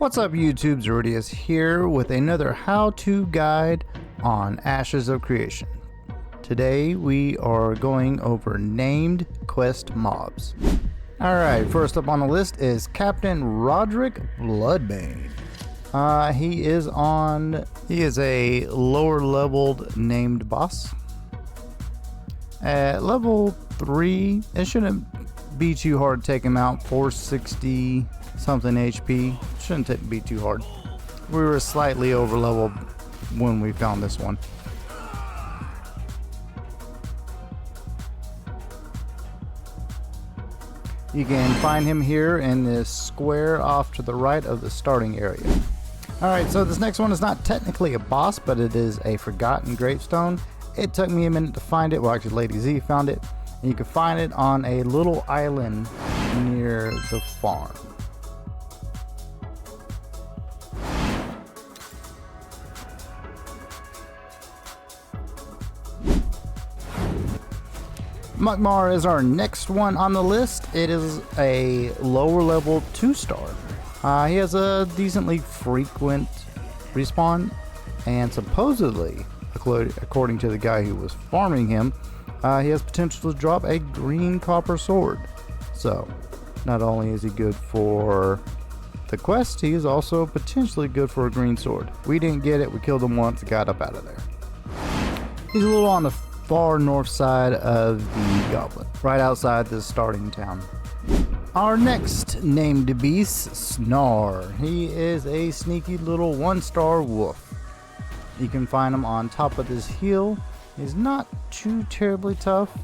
What's up YouTube, Zerodius here with another how-to guide on Ashes of Creation. Today we are going over named quest mobs. Alright, first up on the list is Captain Roderick Bloodbane. He is a lower leveled named boss. At level 3, it shouldn't be too hard to take him out. 460 something HP. Shouldn't be too hard. We were slightly over leveled when we found this one. You can find him here in this square off to the right of the starting area. Alright, so this next one is not technically a boss, but it is a forgotten gravestone. It took me a minute to find it. Well, actually Lady Z found it. And you can find it on a little island near the farm. Muckmaw is our next one on the list. It is a lower level 2-star. He has a decently frequent respawn, and supposedly, according to the guy who was farming him, he has potential to drop a green copper sword. So, not only is he good for the quest, he is also potentially good for a green sword. We didn't get it, we killed him once, got up out of there. He's a little on the far north side of the goblin, right outside the starting town. Our next named beast, Snarr. He is a sneaky little 1-star wolf. You can find him on top of this hill. He's not too terribly tough.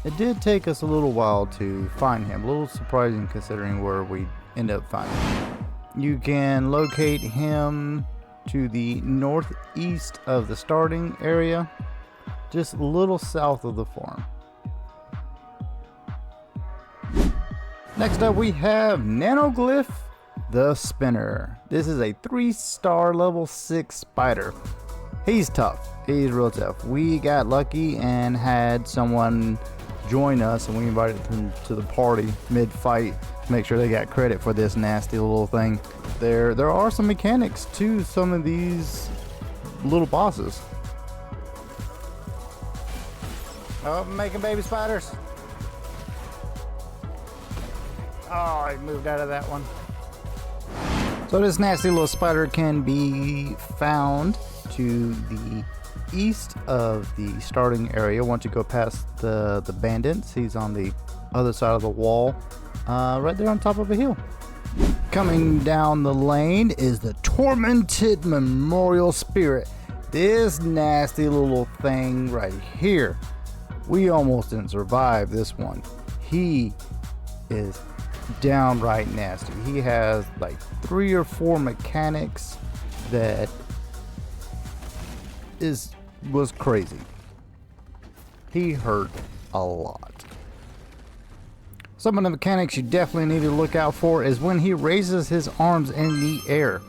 It did take us a little while to find him, a little surprising considering where we end up finding him. You can locate him to the northeast of the starting area, just a little south of the farm. Next up we have Nanoglith the Spinner. This is a 3-star level 6 spider. He's tough. He's real tough. We got lucky and had someone join us, and we invited them to the party mid-fight to make sure they got credit for this nasty little thing. There are some mechanics to some of these little bosses. Oh, I'm making baby spiders. Oh, I moved out of that one. So this nasty little spider can be found to the east of the starting area. Once you go past the bandits, he's on the other side of the wall, right there on top of a hill. Coming down the lane is the Tormented Memorial Spirit. This nasty little thing right here. We almost didn't survive this one. He is downright nasty. He has like 3 or 4 mechanics that was crazy. He hurt a lot. Some of the mechanics you definitely need to look out for is when he raises his arms in the air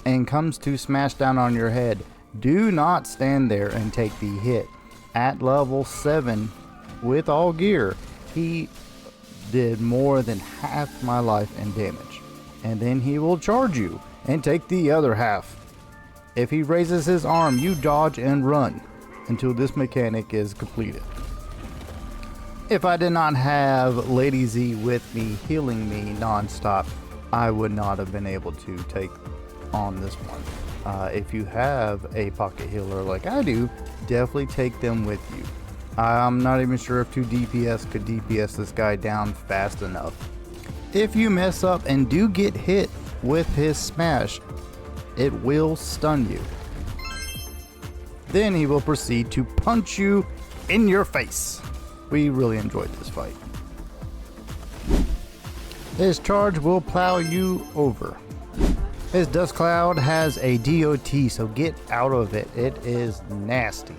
and comes to smash down on your head. Do not stand there and take the hit. At level 7 with all gear, he did more than half my life in damage, and then he will charge you and take the other half. If he raises his arm, you dodge and run until this mechanic is completed. If I did not have Lady Z with me healing me non-stop, I would not have been able to take on this one. If you have a pocket healer like I do, definitely take them with you. I'm not even sure if 2 DPS could DPS this guy down fast enough. If you mess up and do get hit with his smash, it will stun you. Then he will proceed to punch you in your face. We really enjoyed this fight. His charge will plow you over. His dust cloud has a DOT, so get out of it. It is nasty.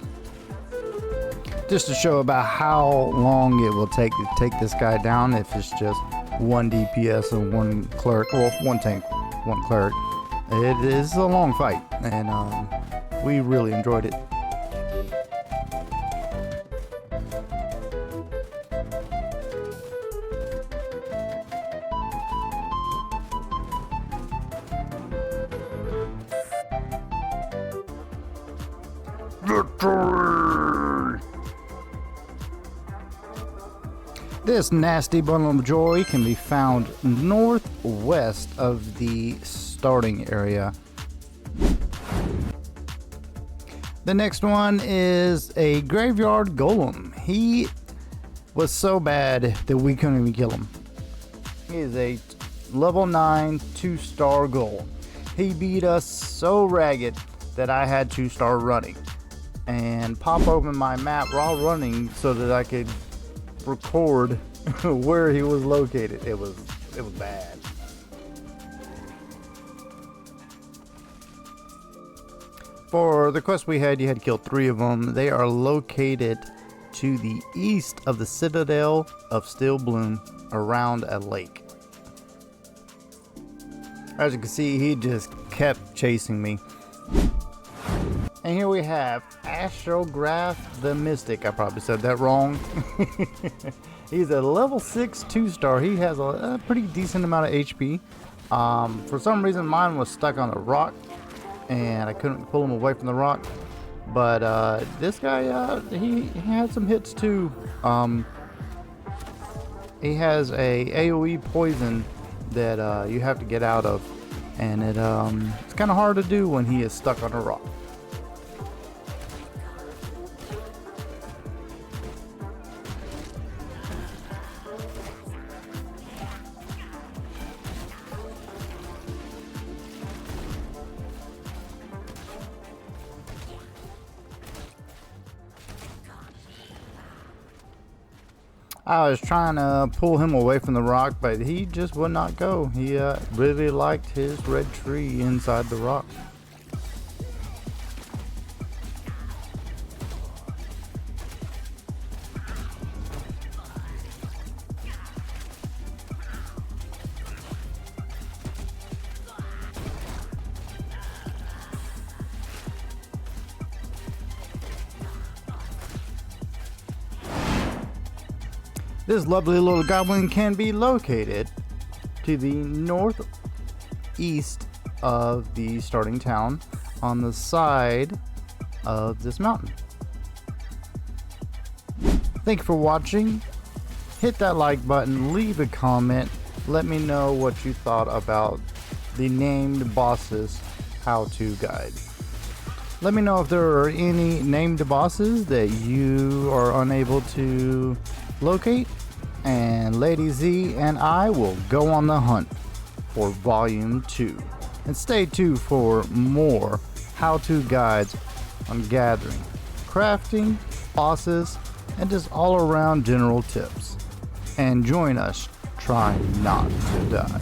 Just to show about how long it will take to take this guy down if it's just 1 DPS and 1 cleric, well, 1 tank, 1 cleric. It is a long fight, and we really enjoyed it. victory! This nasty bundle of joy can be found northwest of the starting area. The next one is a graveyard golem. He was so bad that we couldn't even kill him. He is a level 9 2-star golem. He beat us so ragged that I had to start running and pop open my map while running so that I could record where he was located. It was bad. For the quest we had, you had to kill 3 of them. They are located to the east of the Citadel of Steel Bloom around a lake. As you can see, he just kept chasing me. And here we have Ashgrogath the Mystic. I probably said that wrong. He's a level 6 2-star. He has a pretty decent amount of HP. For some reason, mine was stuck on a rock, and I couldn't pull him away from the rock. But this guy, he had some hits too. He has a AoE poison that you have to get out of, and it's kind of hard to do when he is stuck on a rock. I was trying to pull him away from the rock, but he just would not go. He really liked his red tree inside the rock. This lovely little goblin can be located to the northeast of the starting town on the side of this mountain. Thank you for watching. Hit that like button, leave a comment, let me know what you thought about the named bosses how-to guide. Let me know if there are any named bosses that you are unable to locate, and Lady Z and I will go on the hunt for Volume 2. And stay tuned for more how-to guides on gathering, crafting, bosses, and just all around general tips. And join us trying not to die.